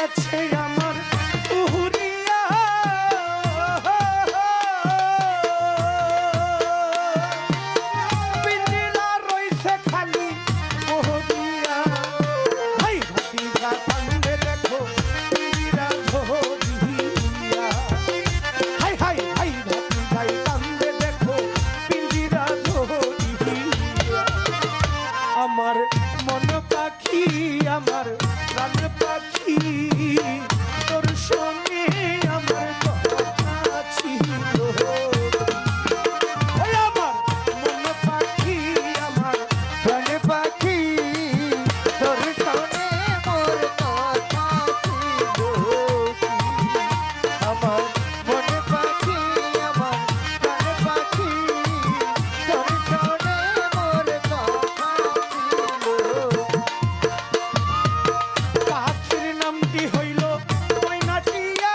গেছে আমার উহুরিয়া পিঞ্জিরা রইছে খালি ওহরিয়া ভাই ভাতিজা কান্দে দেখো পিঞ্জিরা ঝরিয়া হাই হাই হাই ভাতিজাই কান্দে দেখো পিঞ্জিরা ঝরিয়া আমার মন পাখি আমার প্রাণ পাখি তোর সঙ্গে আমার কথা ছিল ওই আমার মন পাখি আমার প্রাণ পাখি তোর সঙ্গে মোর কথা ছিল আমার মন পাখি আমার প্রাণ পাখি তোর সঙ্গে মোর কথা ছিল পাখির নামটি হইল ময়নাটিয়া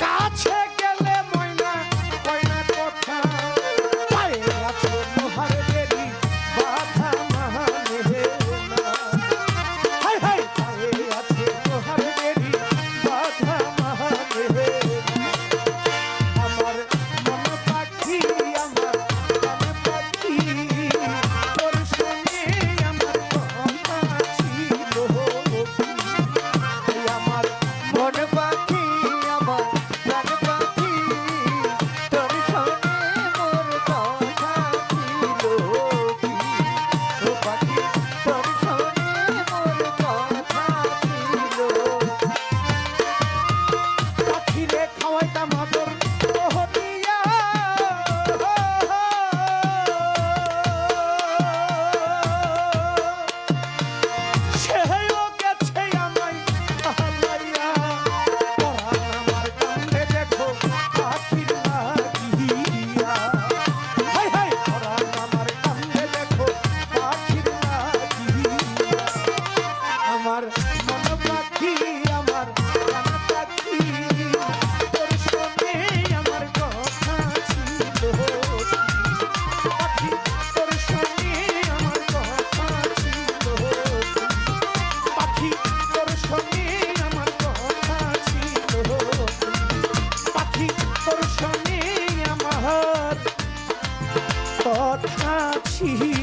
কাছে গেলে ময়না ময়না কথা পায়ে আছে লোহার বেরি বাধা মানে না হাই হাই পায়ে আছে লোহার বেরি বাধা মানে আমার মন পাখি আমার প্রাণ পাখি তোর সঙ্গে আমার কথা ছিল আমার মন পাখি আমার প্রাণ পাখি তোর সঙ্গে মোর কথা ছিল ও পাখি তোর সঙ্গে মোর কথা ছিল পাখিরে খাওয়াইতাম আদর ওহরিয়া সেও গেছে আমায় হালাইয়া পরাণ আমার কান্দে দেখো পাখির লাগিয়া হাই হাই পরাণ আমার কান্দে দেখো পাখির লাগিয়া আমার মন পাখি আমার প্রাণ পাখি তোর সঙ্গে আমার কথা ছিল পাখি তোর সঙ্গে আমার কথা ছিল পাখি তোর সঙ্গে আমার কথা ছিল পাখি তোর সঙ্গে আমার কথা ছিল